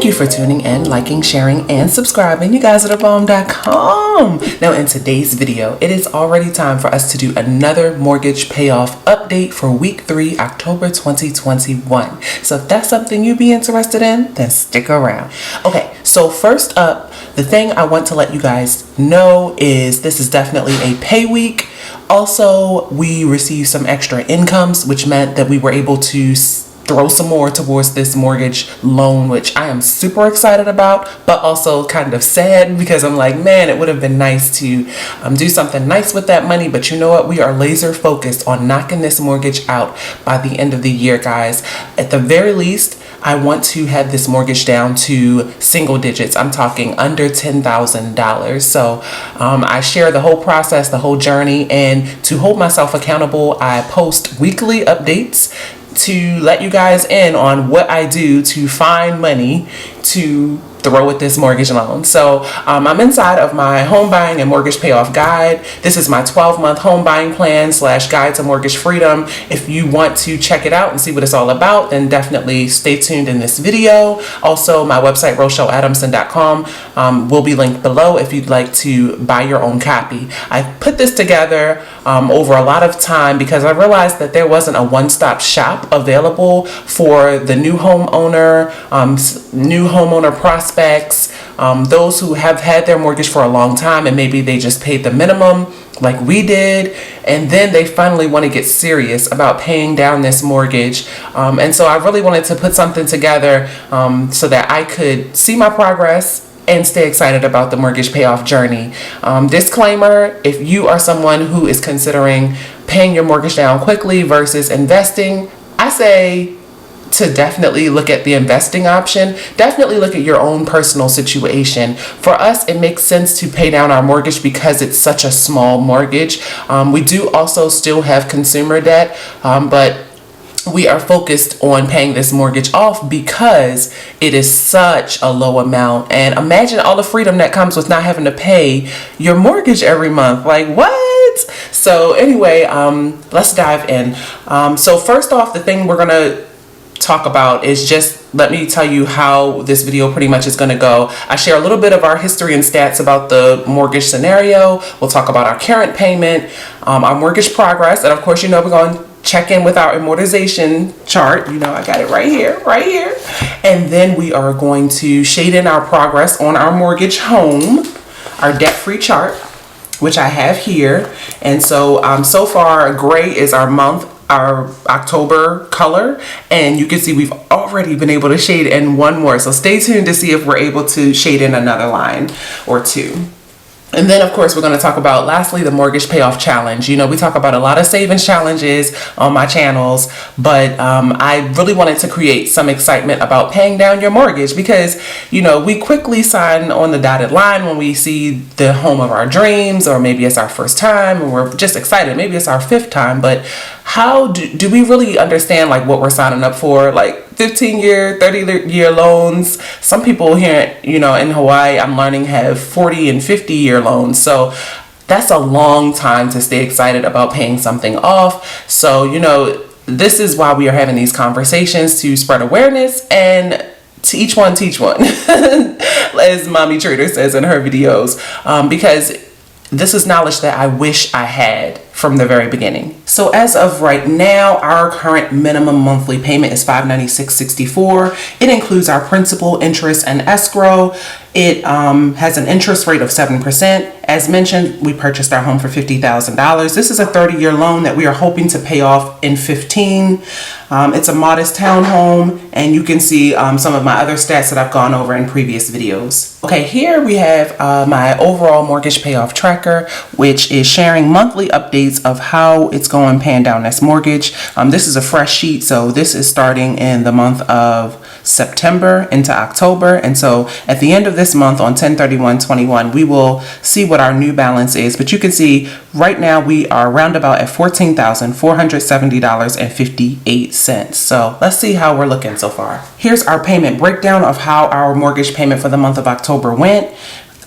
you for tuning in, liking, sharing, and subscribing. You guys are thebomb.com. Now in today's video, it is already time for us to do another mortgage payoff update for week 3, October 2021. So if that's something you'd be interested in, then stick around. Okay, so first up, the thing I want to let you guys know is this is definitely a pay week. Also, we received some extra incomes, which meant that we were able to throw some more towards this mortgage loan, which I am super excited about, but also kind of sad because I'm like, man, it would have been nice to do something nice with that money. But you know what? We are laser focused on knocking this mortgage out by the end of the year, guys. At the very least, I want to have this mortgage down to single digits. I'm talking under $10,000. So I share the whole process, the whole journey, and to hold myself accountable, I post weekly updates to let you guys in on what I do to find money to throw at this mortgage loan. So I'm inside of my home buying and mortgage payoff guide. This is my 12-month home buying plan / guide to mortgage freedom. If you want to check it out and see what it's all about, then definitely stay tuned in this video. Also, my website, RochelleAdamson.com, will be linked below if you'd like to buy your own copy. I put this together over a lot of time because I realized that there wasn't a one-stop shop available for the new homeowner, prospects, those who have had their mortgage for a long time and maybe they just paid the minimum like we did, and then they finally want to get serious about paying down this mortgage. And so I really wanted to put something together so that I could see my progress and stay excited about the mortgage payoff journey. Disclaimer, if you are someone who is considering paying your mortgage down quickly versus investing, I say to definitely look at the investing option. Definitely look at your own personal situation. For us, it makes sense to pay down our mortgage because it's such a small mortgage. We do also still have consumer debt, but we are focused on paying this mortgage off because it is such a low amount. And imagine all the freedom that comes with not having to pay your mortgage every month. Like, what? So anyway, let's dive in. So first off, the thing we're gonna talk about is just, let me tell you how this video pretty much is going to go. I share a little bit of our history and stats about the mortgage scenario. We'll talk about our current payment, our mortgage progress, and of course, you know, we're going to check in with our amortization chart. You know, I got it right here. And then we are going to shade in our progress on our mortgage home, our debt-free chart, which I have here. And so, so far, gray is our October color, and you can see we've already been able to shade in one more. So stay tuned to see if we're able to shade in another line or two. And then, of course, we're going to talk about, lastly, the mortgage payoff challenge. You know, we talk about a lot of savings challenges on my channels, but I really wanted to create some excitement about paying down your mortgage because, you know, we quickly sign on the dotted line when we see the home of our dreams, or maybe it's our first time and we're just excited. Maybe it's our 5th time, but how do we really understand like what we're signing up for? Like 15-year, 30-year loans. Some people here, you know, in Hawaii, I'm learning, have 40 and 50-year loans. So that's a long time to stay excited about paying something off. So, you know, this is why we are having these conversations, to spread awareness and to each one teach one, as Mommy Trader says in her videos, because this is knowledge that I wish I had from the very beginning. So as of right now, our current minimum monthly payment is $596.64. It includes our principal, interest, and escrow. It has an interest rate of 7%. As mentioned, we purchased our home for $50,000. This is a 30-year loan that we are hoping to pay off in 15. It's a modest townhome, and you can see some of my other stats that I've gone over in previous videos. Okay, here we have my overall mortgage payoff tracker, which is sharing monthly updates of how it's going paying down this mortgage. This is a fresh sheet, so this is starting in the month of September into October, and so at the end of this month on 10/31/21 we will see what our new balance is. But you can see right now we are roundabout at $14,470.58. So let's see how we're looking so far. Here's our payment breakdown of how our mortgage payment for the month of October went.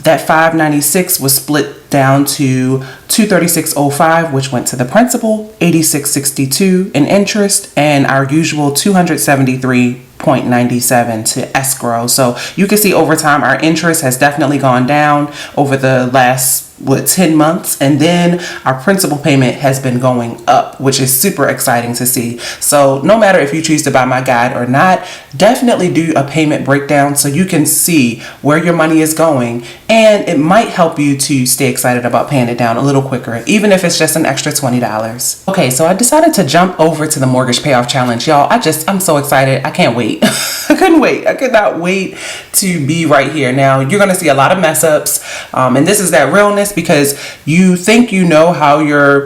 That $596 was split down to $236.05, which went to the principal, $86.62 in interest, and our usual $273 0.97 to escrow. So you can see over time our interest has definitely gone down over the last 10 months, and then our principal payment has been going up, which is super exciting to see. So no matter if you choose to buy my guide or not, definitely do a payment breakdown so you can see where your money is going, and it might help you to stay excited about paying it down a little quicker, even if it's just an extra $20. Okay, so I decided to jump over to the mortgage payoff challenge, y'all. I'm so excited. I can't wait. I couldn't wait. I could not wait to be right here. Now you're going to see a lot of mess ups, and this is that realness, because you think you know how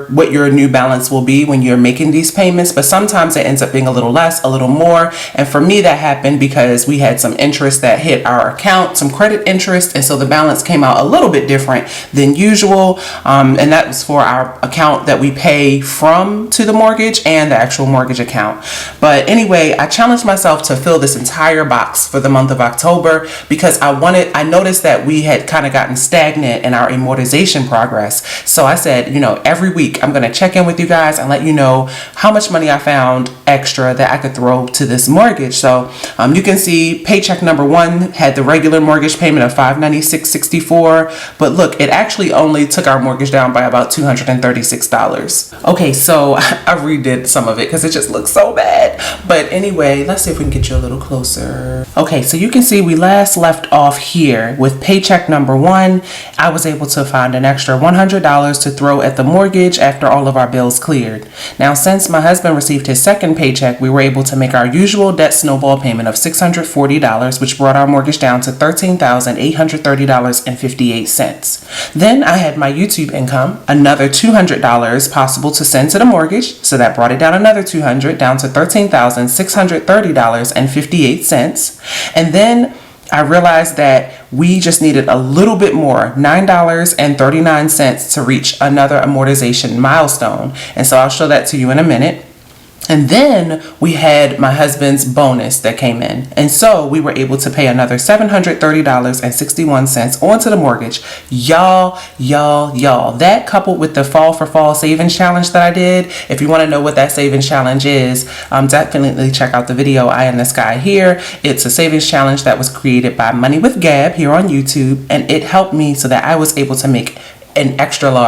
what your new balance will be when you're making these payments, but sometimes it ends up being a little less, a little more. And for me, that happened because we had some interest that hit our account, some credit interest, and so the balance came out a little bit different than usual. And that was for our account that we pay from to the mortgage and the actual mortgage account. But anyway, I challenged myself to fill this entire box for the month of October because I noticed that we had kind of gotten stagnant in our amortization progress. So I said, every week I'm going to check in with you guys and let you know how much money I found extra that I could throw to this mortgage. So you can see paycheck number 1 had the regular mortgage payment of $596.64, but look, it actually only took our mortgage down by about $236. Okay, so I redid some of it because it just looks so bad. But anyway, let's see if we can get you a little closer. Okay, so you can see we last left off here with paycheck number 1. I was able to find an extra $100 to throw at the mortgage after all of our bills cleared. Now, since my husband received his second paycheck, we were able to make our usual debt snowball payment of $640, which brought our mortgage down to $13,830.58. Then I had my YouTube income, another $200 possible to send to the mortgage, so that brought it down another $200, down to $13,630.58. And then I realized that we just needed a little bit more, $9.39 to reach another amortization milestone. And so I'll show that to you in a minute. And then we had my husband's bonus that came in. And so we were able to pay another $730.61 onto the mortgage. Y'all, that coupled with the Fall for Fall Savings Challenge that I did, if you want to know what that savings challenge is, definitely check out the video, Eye in the Sky here. It's a savings challenge that was created by Money with Gab here on YouTube. And it helped me so that I was able to make an extra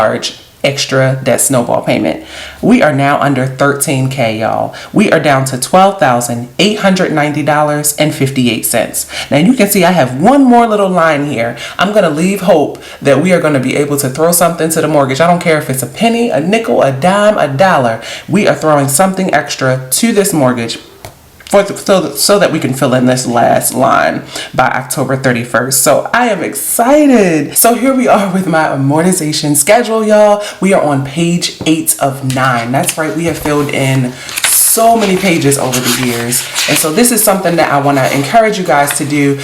debt snowball payment. We are now under $13K, y'all. We are down to $12,890.58. Now you can see I have one more little line here. I'm going to leave hope that we are going to be able to throw something to the mortgage. I don't care if it's a penny, a nickel, a dime, a dollar. We are throwing something extra to this mortgage so that we can fill in this last line by October 31st. So I am excited. So here we are with my amortization schedule, y'all. We are on page 8 of 9. That's right. We have filled in so many pages over the years. And so this is something that I want to encourage you guys to do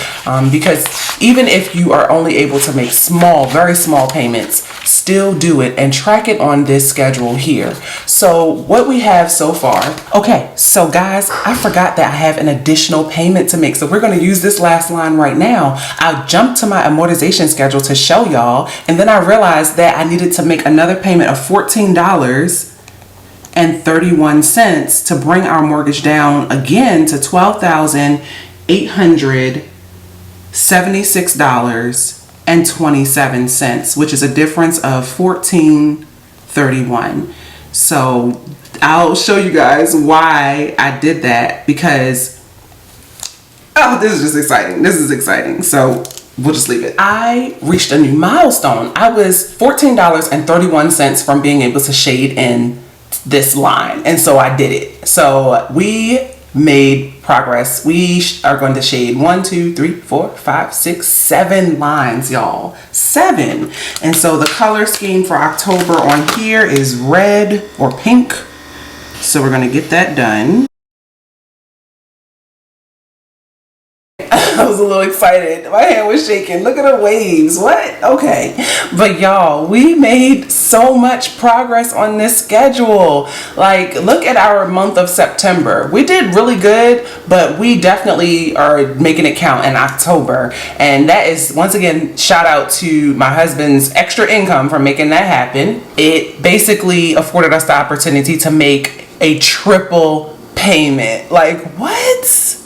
because even if you are only able to make very small payments, still do it and track it on this schedule here. So what we have so far, okay, so guys, I forgot that I have an additional payment to make. So we're going to use this last line right now. I jumped to my amortization schedule to show y'all, and then I realized that I needed to make another payment of $14.31 to bring our mortgage down again to $12,876.27, which is a difference of $14.31. So I'll show you guys why I did that, because this is just exciting. This is exciting. So we'll just leave it. I reached a new milestone. I was $14.31 from being able to shade in this line, and so I did it. So we made progress. We are going to shade 1, 2, 3, 4, 5, 6, 7 lines, y'all. 7. And so the color scheme for October on here is red or pink. So we're going to get that done. I was a little excited. My hand was shaking. Look at the waves. What? Okay. But y'all, we made so much progress on this schedule. Like, look at our month of September. We did really good, but we definitely are making it count in October. And that is, once again, shout out to my husband's extra income for making that happen. It basically afforded us the opportunity to make a triple payment. Like, what?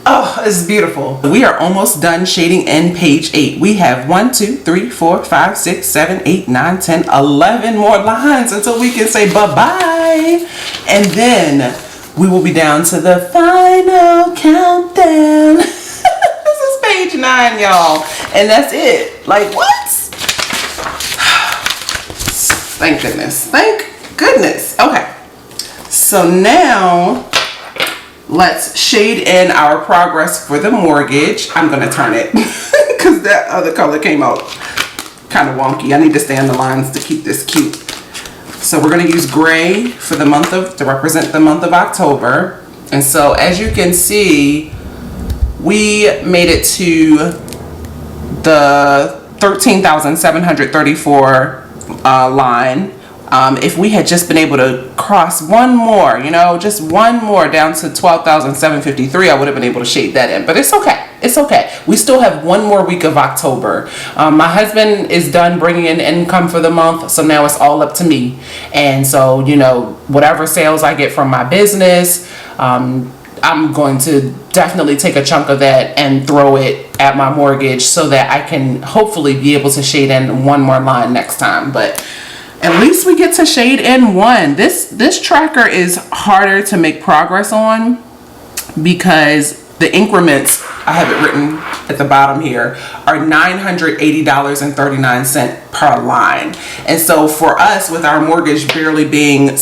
Oh, it's beautiful. We are almost done shading in page 8. We have 1, 2, 3, 4, 5, 6, 7, 8, 9, 10, 11 more lines until we can say bye-bye. And then we will be down to the final countdown. This is page 9, y'all. And that's it. Like, what? Thank goodness. Thank goodness. Okay. So now let's shade in our progress for the mortgage. I'm going to turn it because that other color came out kind of wonky. I need to stay on the lines to keep this cute. So we're going to use gray for the month of, to represent the month of October. And so as you can see, we made it to the 13,734 line. If we had just been able to cross one more, you know, just one more down to 12,753, I would have been able to shade that in. But it's okay. It's okay. We still have one more week of October. My husband is done bringing in income for the month, so now it's all up to me. And so, you know, whatever sales I get from my business, I'm going to definitely take a chunk of that and throw it at my mortgage so that I can hopefully be able to shade in one more line next time. But at least we get to shade in one. This tracker is harder to make progress on because the increments, I have it written at the bottom here, are $980.39 per line. And so for us, with our mortgage barely being,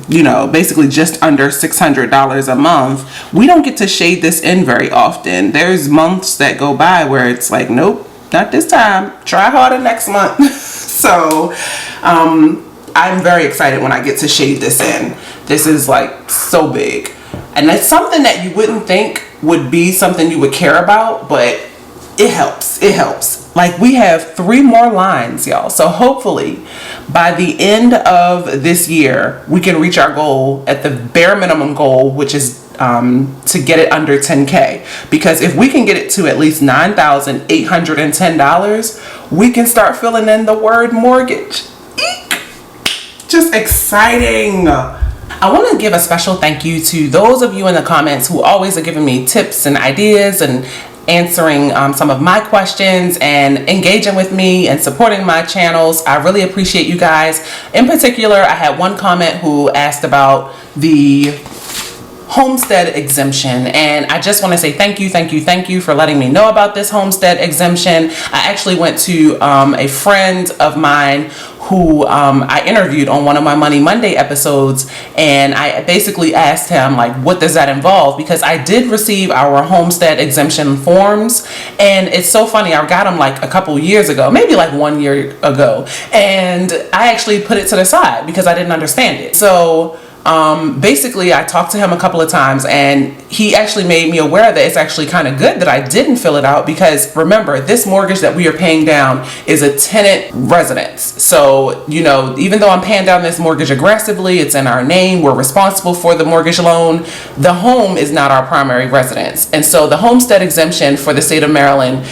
you know, basically just under $600 a month, we don't get to shade this in very often. There's months that go by where it's like, nope, not this time. Try harder next month. So I'm very excited when I get to shade this in. This is like so big. And it's something that you wouldn't think would be something you would care about, but it helps. It helps. Like, we have 3 more lines, y'all. So hopefully by the end of this year, we can reach our goal at the bare minimum goal, which is to get it under 10K. Because if we can get it to at least $9,810, we can start filling in the word mortgage. Eek! Just exciting. I want to give a special thank you to those of you in the comments who always are giving me tips and ideas and answering some of my questions and engaging with me and supporting my channels. I really appreciate you guys. In particular, I had one comment who asked about the homestead exemption, and I just want to say thank you for letting me know about this homestead exemption. I actually went to a friend of mine who I interviewed on one of my Money Monday episodes, and I basically asked him, like, what does that involve? Because I did receive our homestead exemption forms, and it's so funny, I got them like a couple years ago, maybe like 1 year ago, and I actually put it to the side because I didn't understand it. So basically I talked to him a couple of times, and he actually made me aware that it's actually kind of good that I didn't fill it out, because remember, this mortgage that we are paying down is a tenant residence. So, you know, even though I'm paying down this mortgage aggressively, it's in our name, we're responsible for the mortgage loan, the home is not our primary residence. And so the homestead exemption for the state of Maryland,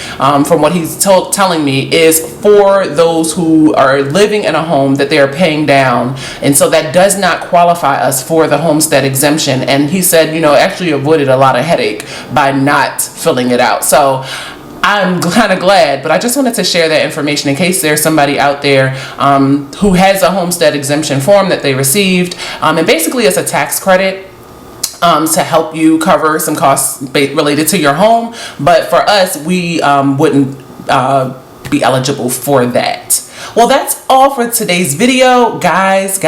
from what he's telling me, is for those who are living in a home that they are paying down. And so that does not qualify us for the homestead exemption. And he said, you know, actually avoided a lot of headache by not filling it out. So I'm kind of glad, but I just wanted to share that information in case there's somebody out there who has a homestead exemption form that they received. And basically it's a tax credit to help you cover some costs related to your home. But for us, we wouldn't be eligible for that. Well, that's all for today's video. Guys,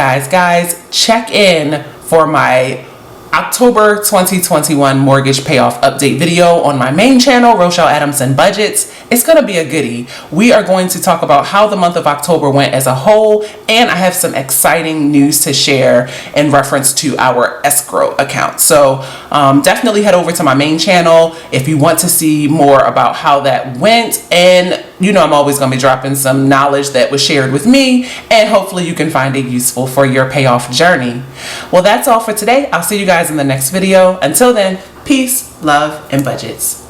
check in for my October 2021 mortgage payoff update video on my main channel, Rochelle Adamson Budgets. It's going to be a goodie. We are going to talk about how the month of October went as a whole, and I have some exciting news to share in reference to our escrow account. So definitely head over to my main channel if you want to see more about how that went. And you know, I'm always going to be dropping some knowledge that was shared with me, and hopefully you can find it useful for your payoff journey. Well, that's all for today. I'll see you guys in the next video. Until then, peace, love, and budgets.